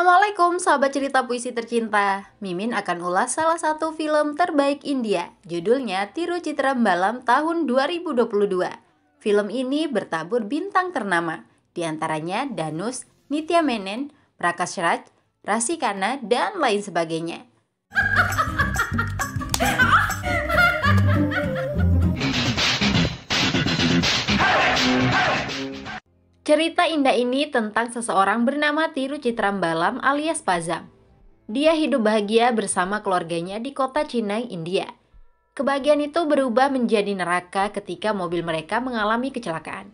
Assalamualaikum sahabat cerita puisi tercinta. Mimin akan ulas salah satu film terbaik India. Judulnya Tiru Citra Balam tahun 2022. Film ini bertabur bintang ternama, di antaranya Dhanush, Nitya Menon, Prakash Raj, Rashmi Khanna, dan lain sebagainya. Cerita indah ini tentang seseorang bernama Tiru Chitrambalam alias Pazam. Dia hidup bahagia bersama keluarganya di kota Chennai, India. Kebahagiaan itu berubah menjadi neraka ketika mobil mereka mengalami kecelakaan.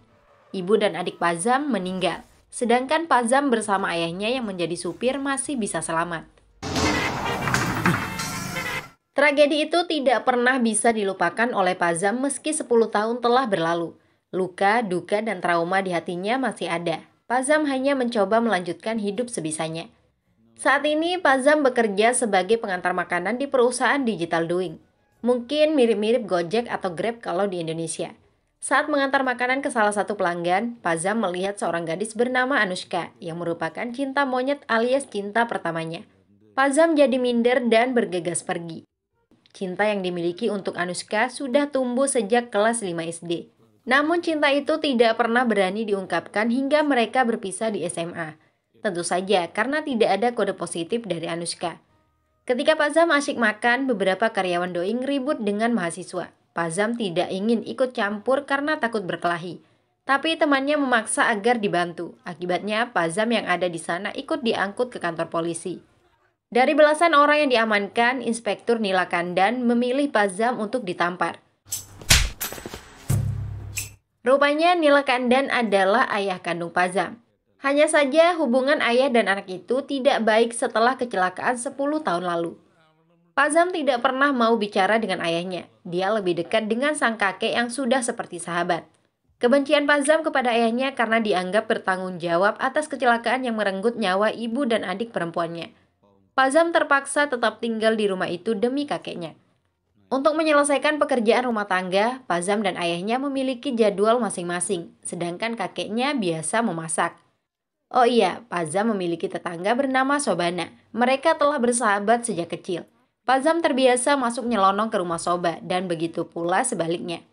Ibu dan adik Pazam meninggal, sedangkan Pazam bersama ayahnya yang menjadi supir masih bisa selamat. Tragedi itu tidak pernah bisa dilupakan oleh Pazam meski 10 tahun telah berlalu. Luka, duka, dan trauma di hatinya masih ada. Pazam hanya mencoba melanjutkan hidup sebisanya. Saat ini Pazam bekerja sebagai pengantar makanan di perusahaan Digital Doing. Mungkin mirip-mirip Gojek atau Grab kalau di Indonesia. Saat mengantar makanan ke salah satu pelanggan, Pazam melihat seorang gadis bernama Anushka yang merupakan cinta monyet alias cinta pertamanya. Pazam jadi minder dan bergegas pergi. Cinta yang dimiliki untuk Anushka sudah tumbuh sejak kelas 5 SD. Namun cinta itu tidak pernah berani diungkapkan hingga mereka berpisah di SMA. Tentu saja karena tidak ada kode positif dari Anushka. Ketika Pazam asyik makan, beberapa karyawan Doing ribut dengan mahasiswa. Pazam tidak ingin ikut campur karena takut berkelahi. Tapi temannya memaksa agar dibantu. Akibatnya Pazam yang ada di sana ikut diangkut ke kantor polisi. Dari belasan orang yang diamankan, Inspektur Nilakandan memilih Pazam untuk ditampar. Rupanya Nilakandan adalah ayah kandung Pazam. Hanya saja hubungan ayah dan anak itu tidak baik setelah kecelakaan 10 tahun lalu. Pazam tidak pernah mau bicara dengan ayahnya. Dia lebih dekat dengan sang kakek yang sudah seperti sahabat. Kebencian Pazam kepada ayahnya karena dianggap bertanggung jawab atas kecelakaan yang merenggut nyawa ibu dan adik perempuannya. Pazam terpaksa tetap tinggal di rumah itu demi kakeknya. Untuk menyelesaikan pekerjaan rumah tangga, Pazam dan ayahnya memiliki jadwal masing-masing, sedangkan kakeknya biasa memasak. Oh iya, Pazam memiliki tetangga bernama Sobana. Mereka telah bersahabat sejak kecil. Pazam terbiasa masuk nyelonong ke rumah Soba, dan begitu pula sebaliknya.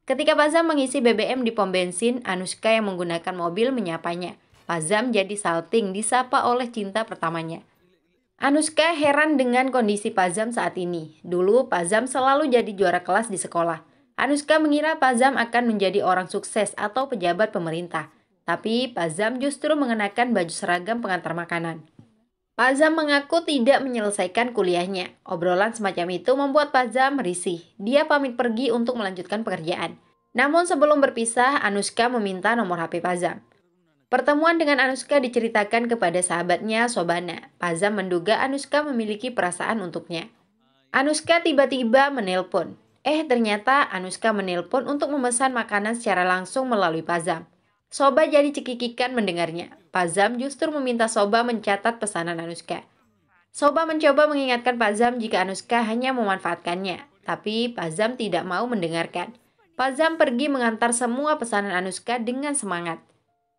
Ketika Pazam mengisi BBM di pom bensin, Anushka yang menggunakan mobil menyapanya. Pazam jadi salting disapa oleh cinta pertamanya. Anushka heran dengan kondisi Pazam saat ini. Dulu Pazam selalu jadi juara kelas di sekolah. Anushka mengira Pazam akan menjadi orang sukses atau pejabat pemerintah. Tapi Pazam justru mengenakan baju seragam pengantar makanan. Pazam mengaku tidak menyelesaikan kuliahnya. Obrolan semacam itu membuat Pazam risih. Dia pamit pergi untuk melanjutkan pekerjaan. Namun sebelum berpisah, Anushka meminta nomor HP Pazam. Pertemuan dengan Anushka diceritakan kepada sahabatnya Sobana. Pazam menduga Anushka memiliki perasaan untuknya. Anushka tiba-tiba menelpon. Ternyata Anushka menelpon untuk memesan makanan secara langsung melalui Pazam. Soba jadi cekikikan mendengarnya. Pazam justru meminta Soba mencatat pesanan Anushka. Soba mencoba mengingatkan Pazam jika Anushka hanya memanfaatkannya. Tapi Pazam tidak mau mendengarkan. Pazam pergi mengantar semua pesanan Anushka dengan semangat.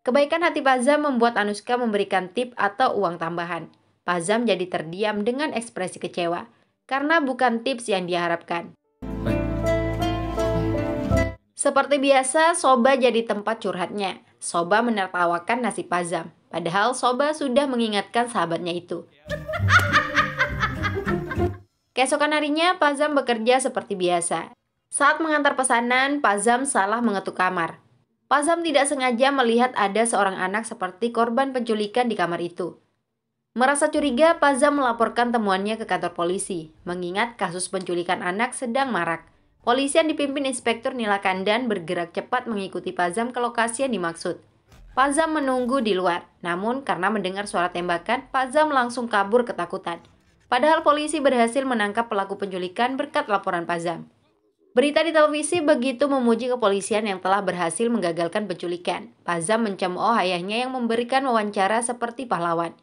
Kebaikan hati Pazam membuat Anushka memberikan tip atau uang tambahan. Pazam jadi terdiam dengan ekspresi kecewa, karena bukan tips yang diharapkan. Seperti biasa, Soba jadi tempat curhatnya. Soba menertawakan nasib Pazam, padahal Soba sudah mengingatkan sahabatnya itu. Keesokan harinya, Pazam bekerja seperti biasa. Saat mengantar pesanan, Pazam salah mengetuk kamar. Pazam tidak sengaja melihat ada seorang anak seperti korban penculikan di kamar itu. Merasa curiga, Pazam melaporkan temuannya ke kantor polisi, mengingat kasus penculikan anak sedang marak. Polisi yang dipimpin Inspektur Nilakandan bergerak cepat mengikuti Pazam ke lokasi yang dimaksud. Pazam menunggu di luar, namun karena mendengar suara tembakan, Pazam langsung kabur ketakutan. Padahal polisi berhasil menangkap pelaku penculikan berkat laporan Pazam. Berita di televisi begitu memuji kepolisian yang telah berhasil menggagalkan penculikan. Pazam mencemooh ayahnya yang memberikan wawancara seperti pahlawan.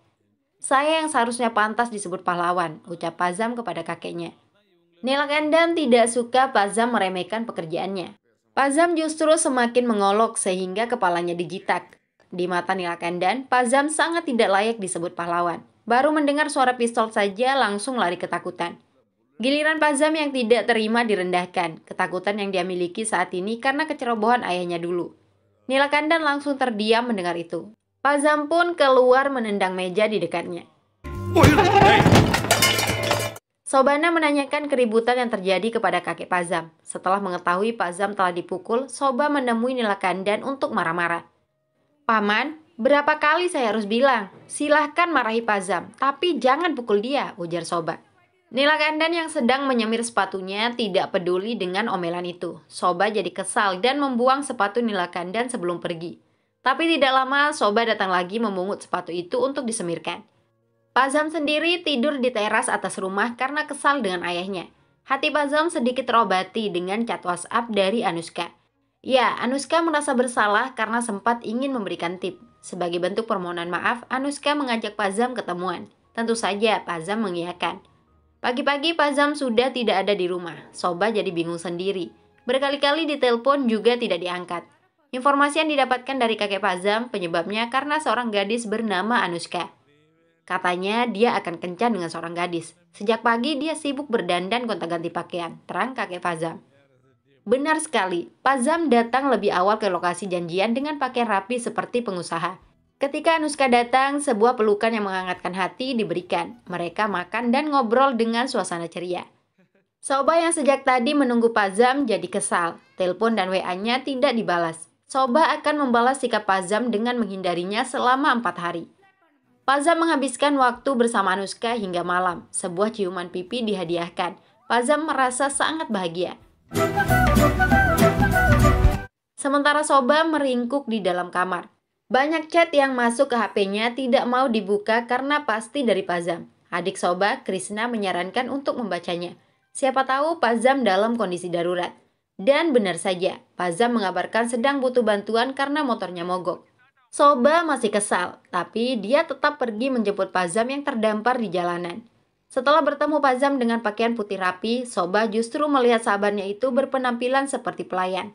Saya yang seharusnya pantas disebut pahlawan, ucap Pazam kepada kakeknya. Nilakandan tidak suka Pazam meremehkan pekerjaannya. Pazam justru semakin mengolok sehingga kepalanya dijitak. Di mata Nila Kandan, Pazam sangat tidak layak disebut pahlawan. Baru mendengar suara pistol saja langsung lari ketakutan. Giliran Pazam yang tidak terima direndahkan, ketakutan yang dia miliki saat ini karena kecerobohan ayahnya dulu. Nila Kandan langsung terdiam mendengar itu. Pazam pun keluar menendang meja di dekatnya. Sobana menanyakan keributan yang terjadi kepada kakek Pazam. Setelah mengetahui Pazam telah dipukul, Soba menemui Nila Kandan untuk marah-marah. "Paman, berapa kali saya harus bilang? Silahkan marahi Pazam, tapi jangan pukul dia," ujar Soba. Nila Kandan yang sedang menyemir sepatunya tidak peduli dengan omelan itu. Soba jadi kesal dan membuang sepatu Nila Kandan sebelum pergi. Tapi tidak lama Soba datang lagi memungut sepatu itu untuk disemirkan. Pazam sendiri tidur di teras atas rumah karena kesal dengan ayahnya. Hati Pazam sedikit terobati dengan chat WhatsApp dari Anushka. Ya, Anushka merasa bersalah karena sempat ingin memberikan tip. Sebagai bentuk permohonan maaf, Anushka mengajak Pazam ketemuan. Tentu saja Pazam mengiyakan. Pagi-pagi Pazam sudah tidak ada di rumah. Soba jadi bingung sendiri. Berkali-kali ditelepon juga tidak diangkat. Informasi yang didapatkan dari kakek Pazam penyebabnya karena seorang gadis bernama Anushka. Katanya dia akan kencan dengan seorang gadis. Sejak pagi dia sibuk berdandan gonta-ganti pakaian, terang kakek Pazam. Benar sekali, Pazam datang lebih awal ke lokasi janjian dengan pakaian rapi seperti pengusaha. Ketika Anushka datang, sebuah pelukan yang menghangatkan hati diberikan. Mereka makan dan ngobrol dengan suasana ceria. Soba yang sejak tadi menunggu Pazam jadi kesal. Telepon dan WA-nya tidak dibalas. Soba akan membalas sikap Pazam dengan menghindarinya selama 4 hari. Pazam menghabiskan waktu bersama Anushka hingga malam. Sebuah ciuman pipi dihadiahkan. Pazam merasa sangat bahagia. Sementara Soba meringkuk di dalam kamar. Banyak chat yang masuk ke HP-nya tidak mau dibuka karena pasti dari Pazam. Adik Soba, Krishna, menyarankan untuk membacanya. Siapa tahu Pazam dalam kondisi darurat. Dan benar saja, Pazam mengabarkan sedang butuh bantuan karena motornya mogok. Soba masih kesal, tapi dia tetap pergi menjemput Pazam yang terdampar di jalanan. Setelah bertemu Pazam dengan pakaian putih rapi, Soba justru melihat sahabatnya itu berpenampilan seperti pelayan.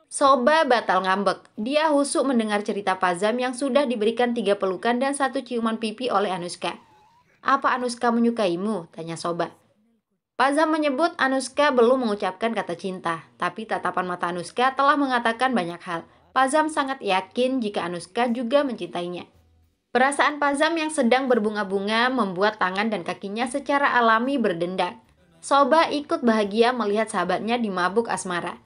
Soba batal ngambek. Dia husuk mendengar cerita Pazam yang sudah diberikan 3 pelukan dan 1 ciuman pipi oleh Anushka. "Apa Anushka menyukaimu?" tanya Soba. Pazam menyebut Anushka belum mengucapkan kata cinta, tapi tatapan mata Anushka telah mengatakan banyak hal. Pazam sangat yakin jika Anushka juga mencintainya. Perasaan Pazam yang sedang berbunga-bunga membuat tangan dan kakinya secara alami berdendak. Soba ikut bahagia melihat sahabatnya dimabuk asmara.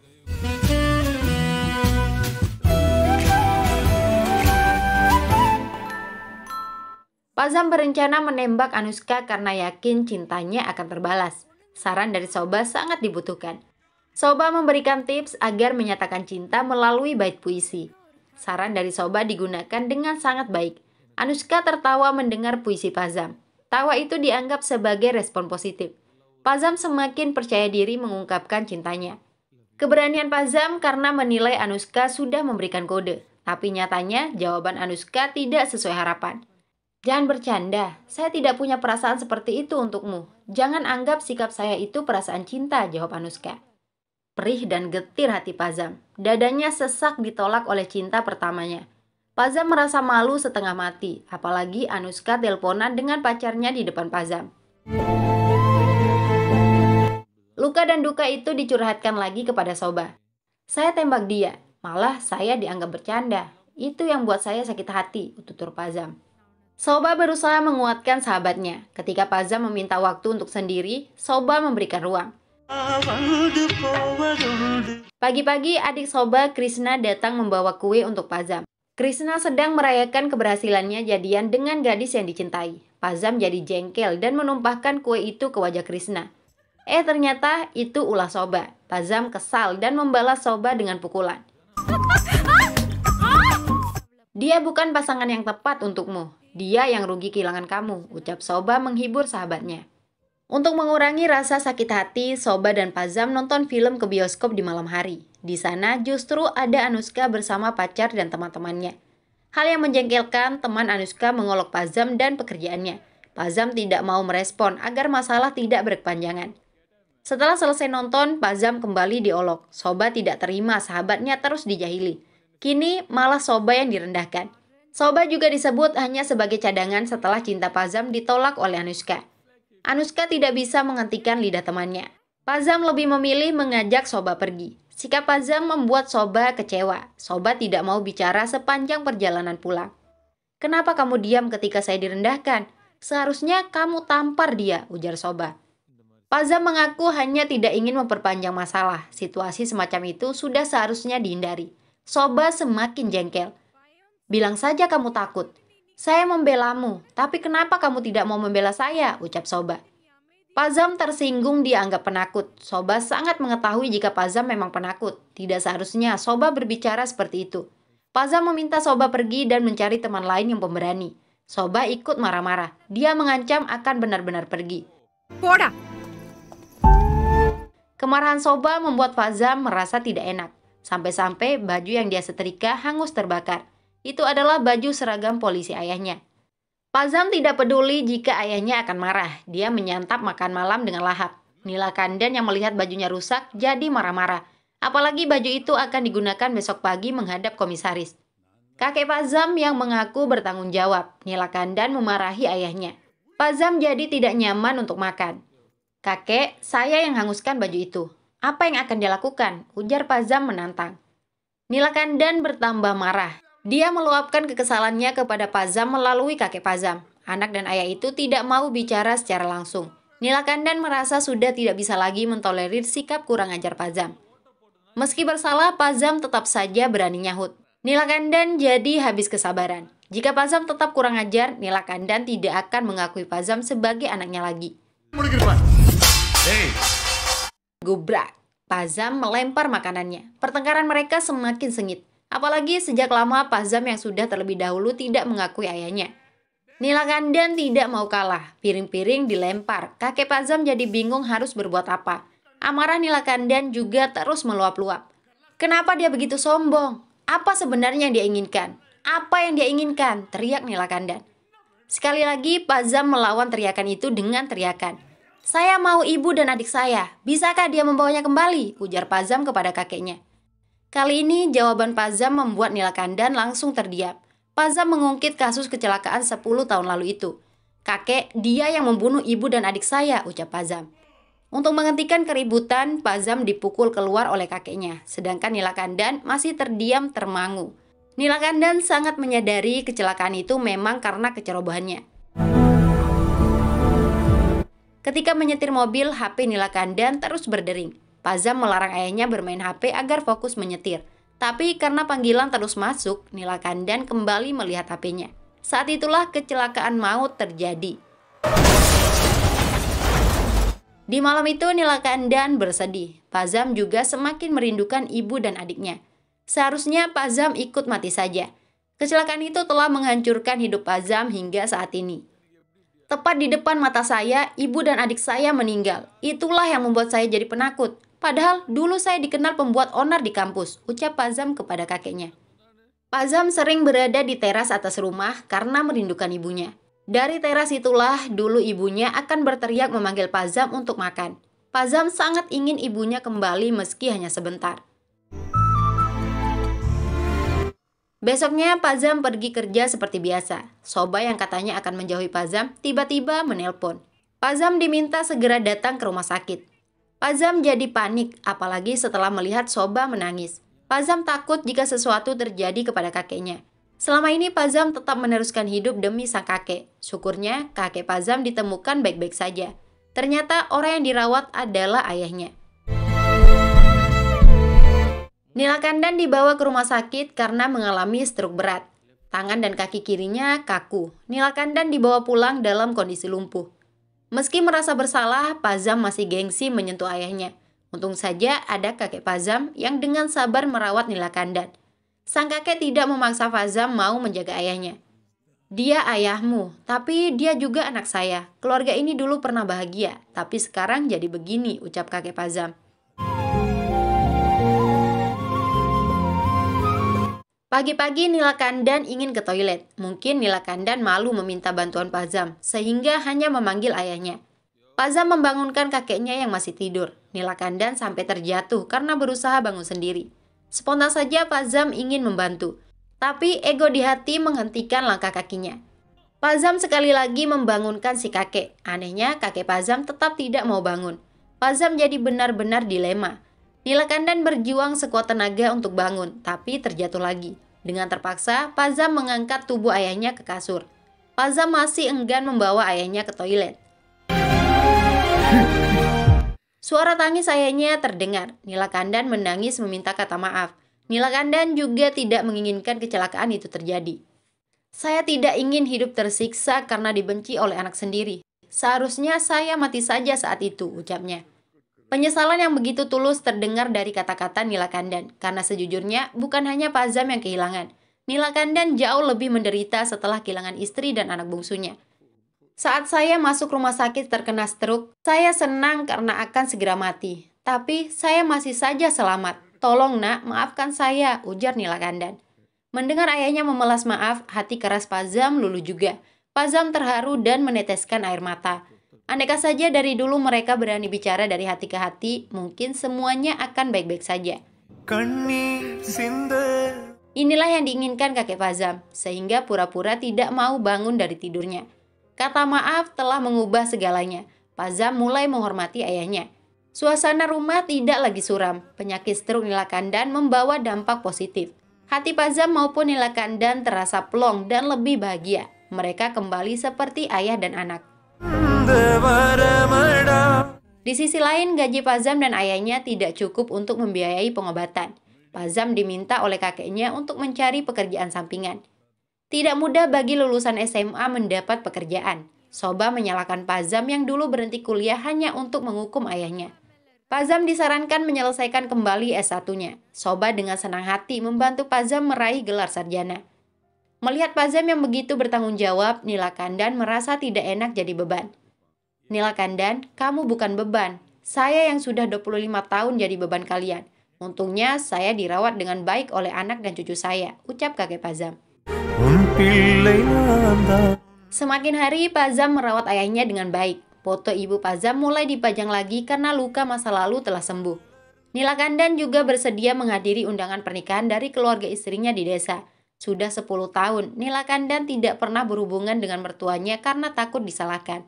Pazam berencana menembak Anushka karena yakin cintanya akan terbalas. Saran dari Soba sangat dibutuhkan. Soba memberikan tips agar menyatakan cinta melalui bait puisi. Saran dari Soba digunakan dengan sangat baik. Anushka tertawa mendengar puisi Pazam. Tawa itu dianggap sebagai respon positif. Pazam semakin percaya diri mengungkapkan cintanya. Keberanian Pazam karena menilai Anushka sudah memberikan kode. Tapi nyatanya jawaban Anushka tidak sesuai harapan. "Jangan bercanda, saya tidak punya perasaan seperti itu untukmu. Jangan anggap sikap saya itu perasaan cinta," jawab Anushka. Perih dan getir hati Pazam. Dadanya sesak ditolak oleh cinta pertamanya. Pazam merasa malu setengah mati, apalagi Anushka teleponan dengan pacarnya di depan Pazam. Luka dan duka itu dicurhatkan lagi kepada Soba. "Saya tembak dia, malah saya dianggap bercanda. Itu yang buat saya sakit hati," tutur Pazam. Soba berusaha menguatkan sahabatnya. Ketika Pazam meminta waktu untuk sendiri, Soba memberikan ruang. Pagi-pagi adik Soba, Krishna, datang membawa kue untuk Pazam. Krishna sedang merayakan keberhasilannya jadian dengan gadis yang dicintai. Pazam jadi jengkel dan menumpahkan kue itu ke wajah Krishna. Ternyata itu ulah Soba. Pazam kesal dan membalas Soba dengan pukulan. "Dia bukan pasangan yang tepat untukmu. Dia yang rugi kehilangan kamu," ucap Soba menghibur sahabatnya. Untuk mengurangi rasa sakit hati, Soba dan Pazam nonton film ke bioskop di malam hari. Di sana justru ada Anushka bersama pacar dan teman-temannya. Hal yang menjengkelkan, teman Anushka mengolok Pazam dan pekerjaannya. Pazam tidak mau merespon agar masalah tidak berkepanjangan. Setelah selesai nonton, Pazam kembali diolok. Soba tidak terima sahabatnya terus dijahili. Kini malah Soba yang direndahkan. Soba juga disebut hanya sebagai cadangan setelah cinta Pazam ditolak oleh Anushka. Anushka tidak bisa menghentikan lidah temannya. Pazam lebih memilih mengajak Soba pergi. Sikap Pazam membuat Soba kecewa. Soba tidak mau bicara sepanjang perjalanan pulang. "Kenapa kamu diam ketika saya direndahkan? Seharusnya kamu tampar dia," ujar Soba. Pazam mengaku hanya tidak ingin memperpanjang masalah. Situasi semacam itu sudah seharusnya dihindari. Soba semakin jengkel. "Bilang saja kamu takut. Saya membelamu, tapi kenapa kamu tidak mau membela saya?" ucap Soba. Pazam tersinggung dianggap penakut. Soba sangat mengetahui jika Pazam memang penakut. Tidak seharusnya Soba berbicara seperti itu. Pazam meminta Soba pergi dan mencari teman lain yang pemberani. Soba ikut marah-marah. Dia mengancam akan benar-benar pergi. Poda. Kemarahan Soba membuat Pazam merasa tidak enak. Sampai-sampai baju yang dia setrika hangus terbakar. Itu adalah baju seragam polisi ayahnya. Pazam tidak peduli jika ayahnya akan marah. Dia menyantap makan malam dengan lahap. Nila Kandan yang melihat bajunya rusak jadi marah-marah. Apalagi baju itu akan digunakan besok pagi menghadap komisaris. Kakek Pazam yang mengaku bertanggung jawab. Nila Kandan memarahi ayahnya. Pazam jadi tidak nyaman untuk makan. "Kakek, saya yang hanguskan baju itu. Apa yang akan dia lakukan?" ujar Pazam menantang. Nila Kandan bertambah marah. Dia meluapkan kekesalannya kepada Pazam melalui kakek Pazam. Anak dan ayah itu tidak mau bicara secara langsung. Nila Kandan merasa sudah tidak bisa lagi mentolerir sikap kurang ajar Pazam. Meski bersalah, Pazam tetap saja berani nyahut. Nila Kandan jadi habis kesabaran. Jika Pazam tetap kurang ajar, Nila Kandan tidak akan mengakui Pazam sebagai anaknya lagi. Gubrak. Pazam melempar makanannya. Pertengkaran mereka semakin sengit. Apalagi sejak lama Pazam yang sudah terlebih dahulu tidak mengakui ayahnya. Nila Kandan tidak mau kalah. Piring-piring dilempar. Kakek Pazam jadi bingung harus berbuat apa. Amarah Nila Kandan juga terus meluap-luap. Kenapa dia begitu sombong? Apa sebenarnya yang dia inginkan? Apa yang dia inginkan? Teriak Nila Kandan. Sekali lagi Pazam melawan teriakan itu dengan teriakan. "Saya mau ibu dan adik saya. Bisakah dia membawanya kembali?" ujar Pazam kepada kakeknya. Kali ini jawaban Pazam membuat Nila Kandan langsung terdiam. Pazam mengungkit kasus kecelakaan 10 tahun lalu itu. "Kakek, dia yang membunuh ibu dan adik saya," ucap Pazam. Untuk menghentikan keributan, Pazam dipukul keluar oleh kakeknya, sedangkan Nila Kandan masih terdiam termangu. Nila Kandan sangat menyadari kecelakaan itu memang karena kecerobohannya. Ketika menyetir mobil, HP Nila Kandan terus berdering. Pazam melarang ayahnya bermain HP agar fokus menyetir. Tapi karena panggilan terus masuk, Nila Kandan kembali melihat HP-nya. Saat itulah kecelakaan maut terjadi. Di malam itu Nila Kandan bersedih. Pazam juga semakin merindukan ibu dan adiknya. Seharusnya Pazam ikut mati saja. Kecelakaan itu telah menghancurkan hidup Pazam hingga saat ini. "Tepat di depan mata saya, ibu dan adik saya meninggal. Itulah yang membuat saya jadi penakut. Padahal dulu saya dikenal pembuat onar di kampus," ucap Pazam kepada kakeknya. Pazam sering berada di teras atas rumah karena merindukan ibunya. Dari teras itulah dulu ibunya akan berteriak memanggil Pazam untuk makan. Pazam sangat ingin ibunya kembali meski hanya sebentar. Besoknya Pazam pergi kerja seperti biasa. Soba yang katanya akan menjauhi Pazam tiba-tiba menelpon. Pazam diminta segera datang ke rumah sakit. Pazam jadi panik, apalagi setelah melihat Soba menangis. Pazam takut jika sesuatu terjadi kepada kakeknya. Selama ini Pazam tetap meneruskan hidup demi sang kakek. Syukurnya kakek Pazam ditemukan baik-baik saja. Ternyata orang yang dirawat adalah ayahnya. Nila Kandan dibawa ke rumah sakit karena mengalami stroke berat. Tangan dan kaki kirinya kaku. Nila Kandan dibawa pulang dalam kondisi lumpuh. Meski merasa bersalah, Pazam masih gengsi menyentuh ayahnya. Untung saja ada kakek Pazam yang dengan sabar merawat Nila Kandan. Sang kakek tidak memaksa Pazam mau menjaga ayahnya. "Dia ayahmu, tapi dia juga anak saya. Keluarga ini dulu pernah bahagia, tapi sekarang jadi begini," ucap kakek Pazam. Pagi-pagi Nila Kandan ingin ke toilet. Mungkin Nila Kandan malu meminta bantuan Pazam, sehingga hanya memanggil ayahnya. Pazam membangunkan kakeknya yang masih tidur. Nila Kandan sampai terjatuh karena berusaha bangun sendiri. Spontan saja Pazam ingin membantu, tapi ego di hati menghentikan langkah kakinya. Pazam sekali lagi membangunkan si kakek. Anehnya kakek Pazam tetap tidak mau bangun. Pazam jadi benar-benar dilema. Nilakandan berjuang sekuat tenaga untuk bangun, tapi terjatuh lagi. Dengan terpaksa, Pazam mengangkat tubuh ayahnya ke kasur. Pazam masih enggan membawa ayahnya ke toilet. Suara tangis ayahnya terdengar. Nilakandan menangis meminta kata maaf. Nilakandan juga tidak menginginkan kecelakaan itu terjadi. Saya tidak ingin hidup tersiksa karena dibenci oleh anak sendiri. Seharusnya saya mati saja saat itu, ucapnya. Penyesalan yang begitu tulus terdengar dari kata-kata Nilakandan, karena sejujurnya bukan hanya Pazam yang kehilangan. Nilakandan jauh lebih menderita setelah kehilangan istri dan anak bungsunya. Saat saya masuk rumah sakit terkena stroke, saya senang karena akan segera mati. Tapi saya masih saja selamat. Tolong nak, maafkan saya, ujar Nilakandan. Mendengar ayahnya memelas maaf, hati keras Pazam luluh juga. Pazam terharu dan meneteskan air mata. Andaikan saja dari dulu mereka berani bicara dari hati ke hati, mungkin semuanya akan baik-baik saja. Inilah yang diinginkan kakek Pazam, sehingga pura-pura tidak mau bangun dari tidurnya. Kata maaf telah mengubah segalanya. Pazam mulai menghormati ayahnya. Suasana rumah tidak lagi suram. Penyakit stroke Nilakandan membawa dampak positif. Hati Pazam maupun Nilakandan terasa plong dan lebih bahagia. Mereka kembali seperti ayah dan anak. Di sisi lain, gaji Pazam dan ayahnya tidak cukup untuk membiayai pengobatan. Pazam diminta oleh kakeknya untuk mencari pekerjaan sampingan. Tidak mudah bagi lulusan SMA mendapat pekerjaan. Soba menyalahkan Pazam yang dulu berhenti kuliah hanya untuk menghukum ayahnya. Pazam disarankan menyelesaikan kembali S1-nya. Soba dengan senang hati membantu Pazam meraih gelar sarjana. Melihat Pazam yang begitu bertanggung jawab, Nilakandan merasa tidak enak jadi beban. Nilakandan, kamu bukan beban. Saya yang sudah 25 tahun jadi beban kalian. Untungnya saya dirawat dengan baik oleh anak dan cucu saya, ucap kakek Pazam. Semakin hari Pazam merawat ayahnya dengan baik. Foto ibu Pazam mulai dipajang lagi karena luka masa lalu telah sembuh. Nilakandan juga bersedia menghadiri undangan pernikahan dari keluarga istrinya di desa. Sudah 10 tahun, Nilakandan tidak pernah berhubungan dengan mertuanya karena takut disalahkan.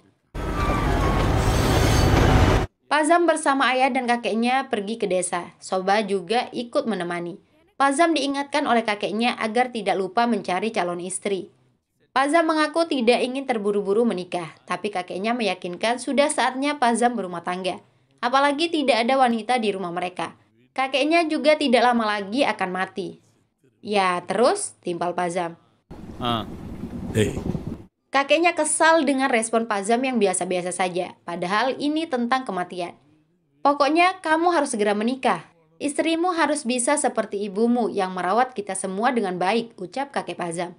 Pazam bersama ayah dan kakeknya pergi ke desa. Soba juga ikut menemani. Pazam diingatkan oleh kakeknya agar tidak lupa mencari calon istri. Pazam mengaku tidak ingin terburu-buru menikah, tapi kakeknya meyakinkan sudah saatnya Pazam berumah tangga. Apalagi tidak ada wanita di rumah mereka. Kakeknya juga tidak lama lagi akan mati. Ya, terus timpal Pazam. Kakeknya kesal dengan respon Pazam yang biasa-biasa saja, padahal ini tentang kematian. Pokoknya kamu harus segera menikah. Istrimu harus bisa seperti ibumu yang merawat kita semua dengan baik, ucap kakek Pazam.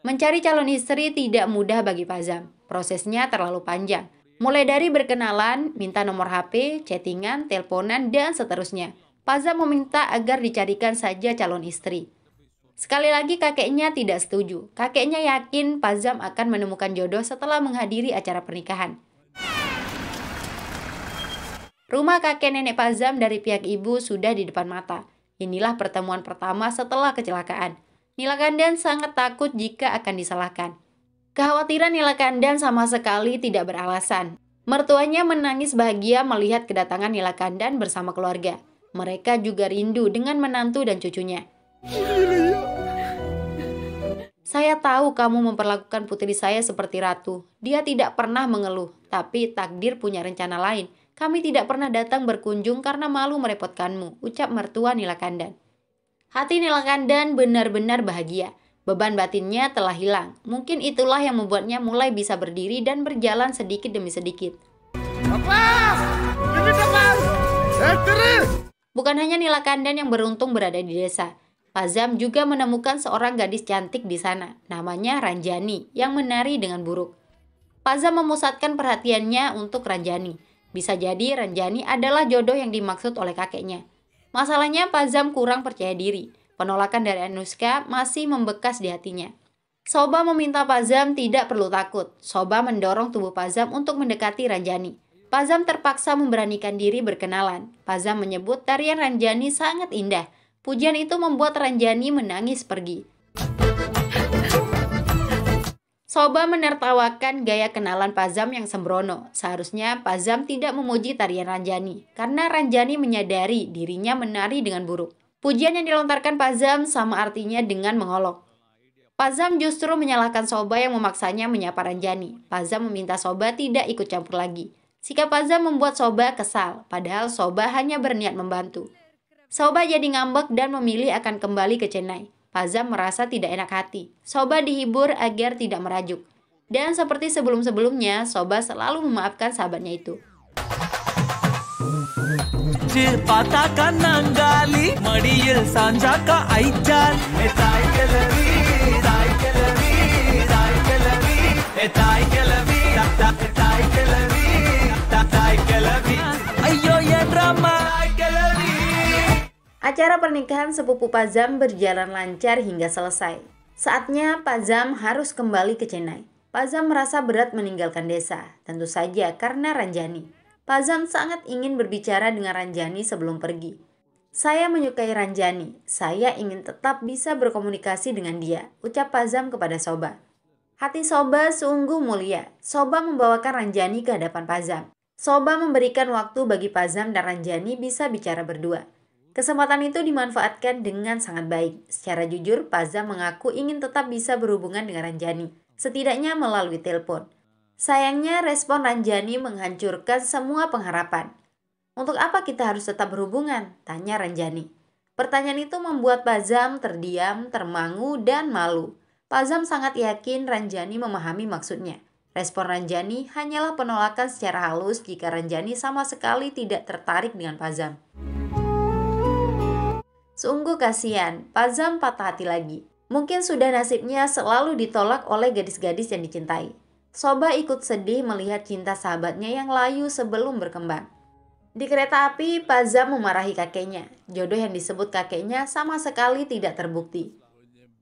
Mencari calon istri tidak mudah bagi Pazam. Prosesnya terlalu panjang. Mulai dari berkenalan, minta nomor HP, chattingan, teleponan, dan seterusnya. Pazam meminta agar dicarikan saja calon istri. Sekali lagi kakeknya tidak setuju. Kakeknya yakin Pazam akan menemukan jodoh setelah menghadiri acara pernikahan. Rumah kakek nenek Pazam dari pihak ibu sudah di depan mata. Inilah pertemuan pertama setelah kecelakaan. Nilakandan sangat takut jika akan disalahkan. Kekhawatiran Nilakandan sama sekali tidak beralasan. Mertuanya menangis bahagia melihat kedatangan Nilakandan bersama keluarga. Mereka juga rindu dengan menantu dan cucunya. Saya tahu kamu memperlakukan putri saya seperti ratu. Dia tidak pernah mengeluh, tapi takdir punya rencana lain. Kami tidak pernah datang berkunjung karena malu merepotkanmu, ucap mertua Nilakandan. Hati Nilakandan benar-benar bahagia. Beban batinnya telah hilang. Mungkin itulah yang membuatnya mulai bisa berdiri dan berjalan sedikit demi sedikit. Bukan hanya Nilakandan yang beruntung berada di desa. Pazam juga menemukan seorang gadis cantik di sana, namanya Ranjani, yang menari dengan buruk. Pazam memusatkan perhatiannya untuk Ranjani. Bisa jadi Ranjani adalah jodoh yang dimaksud oleh kakeknya. Masalahnya Pazam kurang percaya diri. Penolakan dari Anushka masih membekas di hatinya. Soba meminta Pazam tidak perlu takut. Soba mendorong tubuh Pazam untuk mendekati Ranjani. Pazam terpaksa memberanikan diri berkenalan. Pazam menyebut tarian Ranjani sangat indah. Pujian itu membuat Ranjani menangis pergi. Soba menertawakan gaya kenalan Pazam yang sembrono. Seharusnya Pazam tidak memuji tarian Ranjani, karena Ranjani menyadari dirinya menari dengan buruk. Pujian yang dilontarkan Pazam sama artinya dengan mengolok. Pazam justru menyalahkan Soba yang memaksanya menyapa Ranjani. Pazam meminta Soba tidak ikut campur lagi. Sikap Pazam membuat Soba kesal, padahal Soba hanya berniat membantu. Soba jadi ngambek dan memilih akan kembali ke Chennai. Pazam merasa tidak enak hati. Soba dihibur agar tidak merajuk. Dan seperti sebelum-sebelumnya, Soba selalu memaafkan sahabatnya itu. Acara pernikahan sepupu Pazam berjalan lancar hingga selesai. Saatnya Pazam harus kembali ke Chennai. Pazam merasa berat meninggalkan desa, tentu saja karena Ranjani. Pazam sangat ingin berbicara dengan Ranjani sebelum pergi. Saya menyukai Ranjani, saya ingin tetap bisa berkomunikasi dengan dia, ucap Pazam kepada Soba. Hati Soba sungguh mulia. Soba membawakan Ranjani ke hadapan Pazam. Soba memberikan waktu bagi Pazam dan Ranjani bisa bicara berdua. Kesempatan itu dimanfaatkan dengan sangat baik. Secara jujur, Pazam mengaku ingin tetap bisa berhubungan dengan Ranjani, setidaknya melalui telepon. Sayangnya, respon Ranjani menghancurkan semua pengharapan. Untuk apa kita harus tetap berhubungan? Tanya Ranjani. Pertanyaan itu membuat Pazam terdiam, termangu, dan malu. Pazam sangat yakin Ranjani memahami maksudnya. Respon Ranjani hanyalah penolakan secara halus jika Ranjani sama sekali tidak tertarik dengan Pazam. Sungguh kasihan, Pazam patah hati lagi. Mungkin sudah nasibnya selalu ditolak oleh gadis-gadis yang dicintai. Soba ikut sedih melihat cinta sahabatnya yang layu sebelum berkembang. Di kereta api, Pazam memarahi kakeknya. Jodoh yang disebut kakeknya sama sekali tidak terbukti.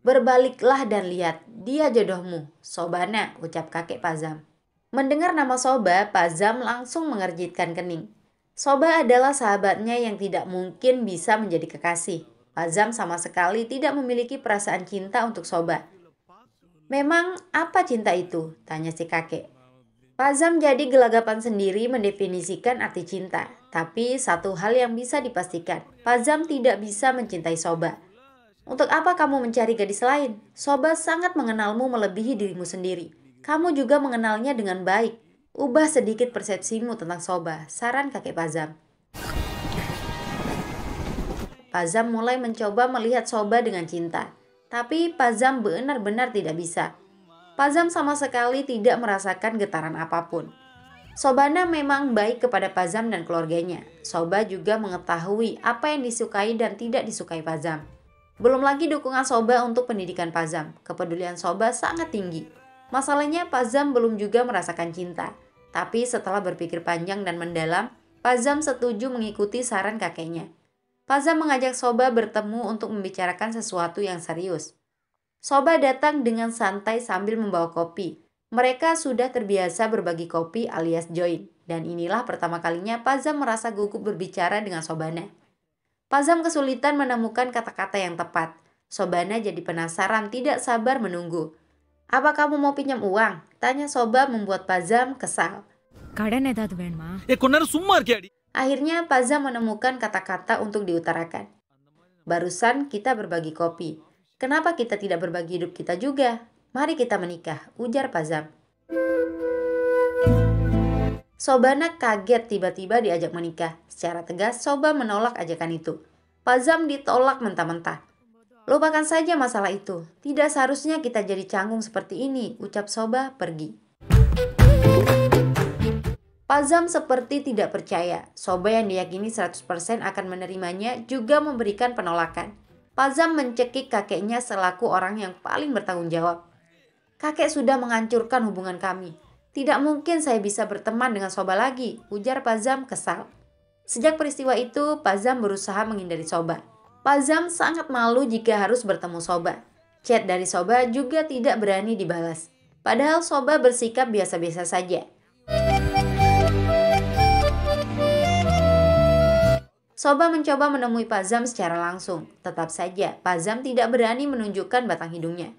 Berbaliklah dan lihat, dia jodohmu, Sobana, ucap kakek Pazam. Mendengar nama Soba, Pazam langsung mengerjitkan kening. Soba adalah sahabatnya yang tidak mungkin bisa menjadi kekasih. Pazam sama sekali tidak memiliki perasaan cinta untuk Soba. Memang apa cinta itu? Tanya si kakek. Pazam jadi gelagapan sendiri mendefinisikan arti cinta. Tapi satu hal yang bisa dipastikan, Pazam tidak bisa mencintai Soba. Untuk apa kamu mencari gadis lain? Soba sangat mengenalmu melebihi dirimu sendiri. Kamu juga mengenalnya dengan baik. Ubah sedikit persepsimu tentang Soba, saran kakek Pazam. Pazam mulai mencoba melihat Soba dengan cinta. Tapi Pazam benar-benar tidak bisa. Pazam sama sekali tidak merasakan getaran apapun. Sobana memang baik kepada Pazam dan keluarganya. Soba juga mengetahui apa yang disukai dan tidak disukai Pazam. Belum lagi dukungan Soba untuk pendidikan Pazam. Kepedulian Soba sangat tinggi. Masalahnya Pazam belum juga merasakan cinta. Tapi setelah berpikir panjang dan mendalam, Pazam setuju mengikuti saran kakeknya. Pazam mengajak Soba bertemu untuk membicarakan sesuatu yang serius. Soba datang dengan santai sambil membawa kopi. Mereka sudah terbiasa berbagi kopi alias join. Dan inilah pertama kalinya Pazam merasa gugup berbicara dengan Sobana. Pazam kesulitan menemukan kata-kata yang tepat. Sobana jadi penasaran, tidak sabar menunggu. Apa kamu mau pinjam uang? Tanya Soba membuat Pazam kesal. Akhirnya Pazam menemukan kata-kata untuk diutarakan. Barusan kita berbagi kopi. Kenapa kita tidak berbagi hidup kita juga? Mari kita menikah, ujar Pazam. Sobana kaget tiba-tiba diajak menikah. Secara tegas Soba menolak ajakan itu. Pazam ditolak mentah-mentah. Lupakan saja masalah itu. Tidak seharusnya kita jadi canggung seperti ini, ucap Soba pergi. Pazam seperti tidak percaya. Soba yang diyakini 100% akan menerimanya juga memberikan penolakan. Pazam mencekik kakeknya selaku orang yang paling bertanggung jawab. Kakek sudah menghancurkan hubungan kami. Tidak mungkin saya bisa berteman dengan Soba lagi, ujar Pazam kesal. Sejak peristiwa itu, Pazam berusaha menghindari Soba. Pazam sangat malu jika harus bertemu Soba. Chat dari Soba juga tidak berani dibalas. Padahal Soba bersikap biasa-biasa saja. Soba mencoba menemui Pazam secara langsung. Tetap saja, Pazam tidak berani menunjukkan batang hidungnya.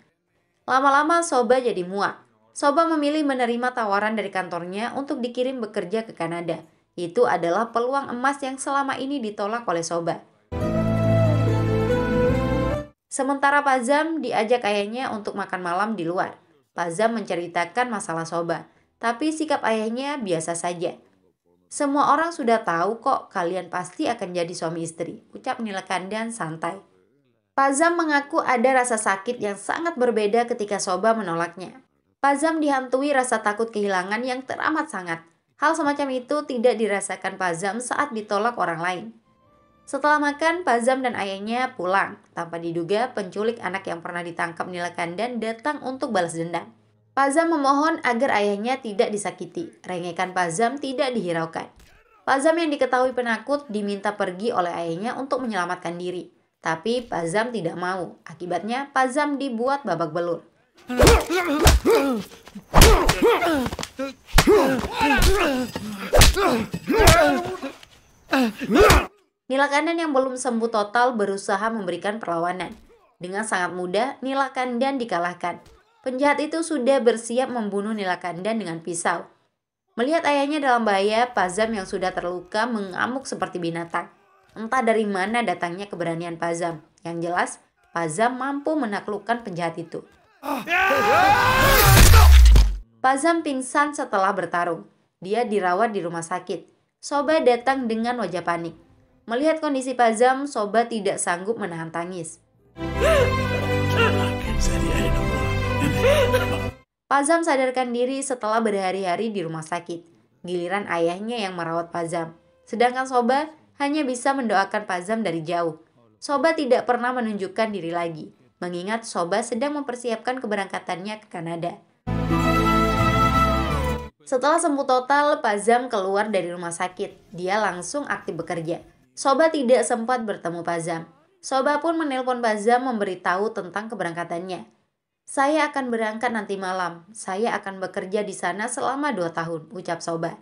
Lama-lama Soba jadi muak. Soba memilih menerima tawaran dari kantornya untuk dikirim bekerja ke Kanada. Itu adalah peluang emas yang selama ini ditolak oleh Soba. Sementara Pazam diajak ayahnya untuk makan malam di luar. Pazam menceritakan masalah Soba, tapi sikap ayahnya biasa saja. Semua orang sudah tahu kok kalian pasti akan jadi suami istri, ucap Nilakandan santai. Pazam mengaku ada rasa sakit yang sangat berbeda ketika Soba menolaknya. Pazam dihantui rasa takut kehilangan yang teramat sangat. Hal semacam itu tidak dirasakan Pazam saat ditolak orang lain. Setelah makan, Pazam dan ayahnya pulang. Tanpa diduga, penculik anak yang pernah ditangkap Nilakandan datang untuk balas dendam. Pazam memohon agar ayahnya tidak disakiti. Rengekan Pazam tidak dihiraukan. Pazam yang diketahui penakut diminta pergi oleh ayahnya untuk menyelamatkan diri. Tapi Pazam tidak mau. Akibatnya Pazam dibuat babak belur. Nilakandan yang belum sembuh total berusaha memberikan perlawanan. Dengan sangat mudah, Nilakandan dikalahkan. Penjahat itu sudah bersiap membunuh Nilakandan dengan pisau. Melihat ayahnya dalam bahaya, Pazam yang sudah terluka mengamuk seperti binatang. Entah dari mana datangnya keberanian Pazam. Yang jelas, Pazam mampu menaklukkan penjahat itu. Pazam pingsan setelah bertarung. Dia dirawat di rumah sakit. Soba datang dengan wajah panik. Melihat kondisi Pazam, Soba tidak sanggup menahan tangis. Pazam sadarkan diri setelah berhari-hari di rumah sakit. Giliran ayahnya yang merawat Pazam. Sedangkan Soba hanya bisa mendoakan Pazam dari jauh. Soba tidak pernah menunjukkan diri lagi, mengingat Soba sedang mempersiapkan keberangkatannya ke Kanada. Setelah sembuh total, Pazam keluar dari rumah sakit. Dia langsung aktif bekerja. Soba tidak sempat bertemu Pazam. Soba pun menelpon Pazam memberitahu tentang keberangkatannya. Saya akan berangkat nanti malam. Saya akan bekerja di sana selama 2 tahun, ucap Soba.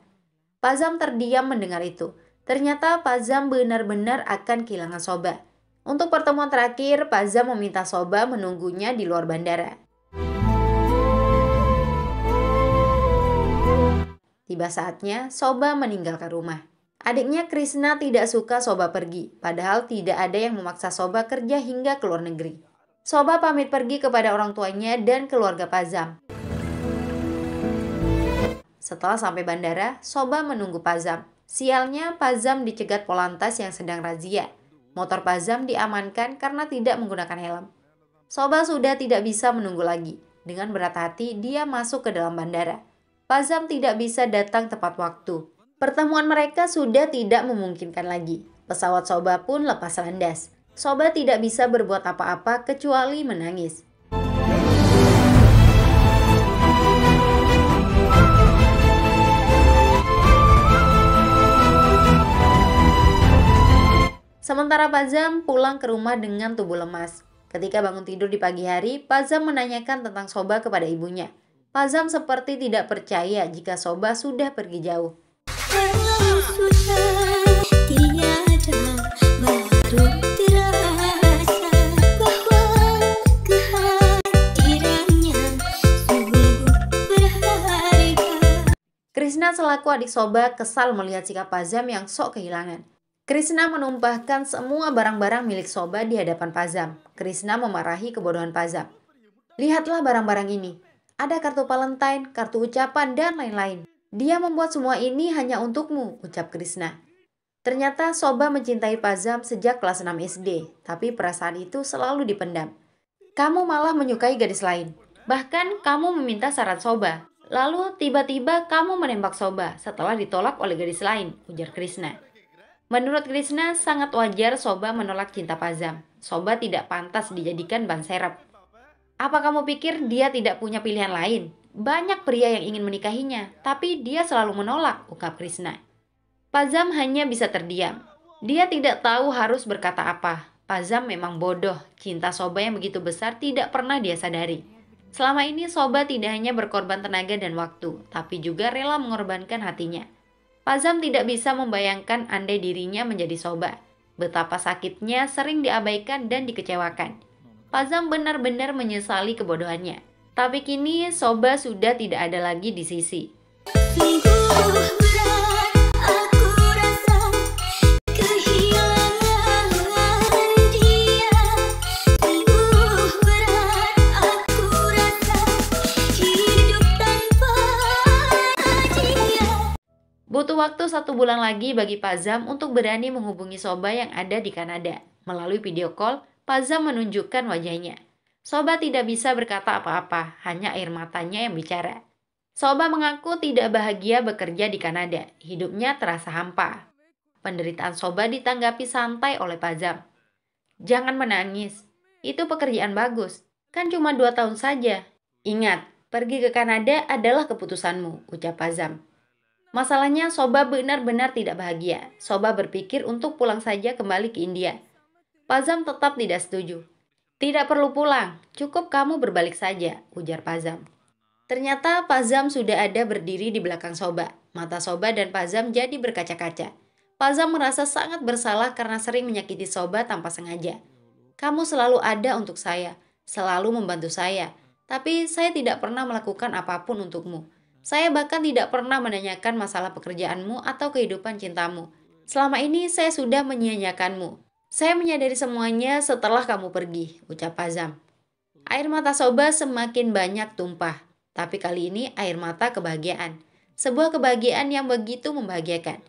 Pazam terdiam mendengar itu. Ternyata Pazam benar-benar akan kehilangan Soba. Untuk pertemuan terakhir, Pazam meminta Soba menunggunya di luar bandara. Tiba saatnya, Soba meninggalkan rumah. Adiknya Krishna tidak suka Soba pergi, padahal tidak ada yang memaksa Soba kerja hingga ke luar negeri. Soba pamit pergi kepada orang tuanya dan keluarga Pazam. Setelah sampai bandara, Soba menunggu Pazam. Sialnya, Pazam dicegat Polantas yang sedang razia. Motor Pazam diamankan karena tidak menggunakan helm. Soba sudah tidak bisa menunggu lagi. Dengan berat hati, dia masuk ke dalam bandara. Pazam tidak bisa datang tepat waktu. Pertemuan mereka sudah tidak memungkinkan lagi. Pesawat Soba pun lepas landas. Soba tidak bisa berbuat apa-apa kecuali menangis. Sementara Pazam pulang ke rumah dengan tubuh lemas. Ketika bangun tidur di pagi hari, Pazam menanyakan tentang Soba kepada ibunya. Pazam seperti tidak percaya jika Soba sudah pergi jauh. Krishna selaku adik Soba kesal melihat sikap Pazam yang sok kehilangan. Krishna menumpahkan semua barang-barang milik Soba di hadapan Pazam. Krishna memarahi kebodohan Pazam. Lihatlah barang-barang ini. Ada kartu Valentine, kartu ucapan, dan lain-lain. Dia membuat semua ini hanya untukmu, ucap Krishna. Ternyata Soba mencintai Pazam sejak kelas 6 SD, tapi perasaan itu selalu dipendam. Kamu malah menyukai gadis lain. Bahkan kamu meminta saran Soba. Lalu tiba-tiba kamu menembak Soba setelah ditolak oleh gadis lain, ujar Krishna. Menurut Krishna, sangat wajar Soba menolak cinta Pazam. Soba tidak pantas dijadikan ban serep. Apa kamu pikir dia tidak punya pilihan lain? Banyak pria yang ingin menikahinya, tapi dia selalu menolak, ungkap Krishna. Pazam hanya bisa terdiam. Dia tidak tahu harus berkata apa. Pazam memang bodoh, cinta Soba yang begitu besar tidak pernah dia sadari. Selama ini Soba tidak hanya berkorban tenaga dan waktu, tapi juga rela mengorbankan hatinya. Pazam tidak bisa membayangkan andai dirinya menjadi Soba. Betapa sakitnya sering diabaikan dan dikecewakan. Pazam benar-benar menyesali kebodohannya. Tapi kini Soba sudah tidak ada lagi di sisi. Butuh waktu 1 bulan lagi bagi Pazam untuk berani menghubungi Soba yang ada di Kanada. Melalui video call, Pazam menunjukkan wajahnya. Soba tidak bisa berkata apa-apa, hanya air matanya yang bicara. Soba mengaku tidak bahagia bekerja di Kanada, hidupnya terasa hampa. Penderitaan Soba ditanggapi santai oleh Pazam. Jangan menangis, itu pekerjaan bagus, kan cuma 2 tahun saja. Ingat, pergi ke Kanada adalah keputusanmu, ucap Pazam. Masalahnya Soba benar-benar tidak bahagia. Soba berpikir untuk pulang saja kembali ke India. Pazam tetap tidak setuju. Tidak perlu pulang, cukup kamu berbalik saja, ujar Pazam. Ternyata Pazam sudah ada berdiri di belakang Soba. Mata Soba dan Pazam jadi berkaca-kaca. Pazam merasa sangat bersalah karena sering menyakiti Soba tanpa sengaja. Kamu selalu ada untuk saya, selalu membantu saya. Tapi saya tidak pernah melakukan apapun untukmu. Saya bahkan tidak pernah menanyakan masalah pekerjaanmu atau kehidupan cintamu. Selama ini saya sudah menyia-nyiakanmu. Saya menyadari semuanya setelah kamu pergi, ucap Pazam. Air mata Soba semakin banyak tumpah. Tapi kali ini air mata kebahagiaan. Sebuah kebahagiaan yang begitu membahagiakan.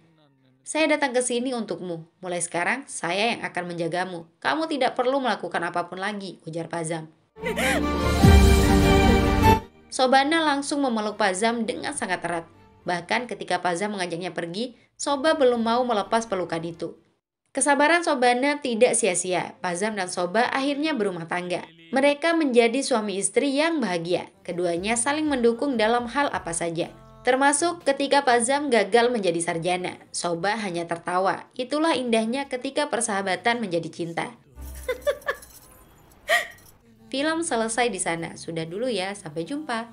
Saya datang ke sini untukmu. Mulai sekarang, saya yang akan menjagamu. Kamu tidak perlu melakukan apapun lagi, ujar Pazam. Sobana langsung memeluk Pazam dengan sangat erat. Bahkan ketika Pazam mengajaknya pergi, Soba belum mau melepas pelukan itu. Kesabaran Sobana tidak sia-sia. Pazam dan Soba akhirnya berumah tangga. Mereka menjadi suami istri yang bahagia. Keduanya saling mendukung dalam hal apa saja. Termasuk ketika Pazam gagal menjadi sarjana. Soba hanya tertawa. Itulah indahnya ketika persahabatan menjadi cinta. Film selesai di sana. Sudah dulu ya, sampai jumpa.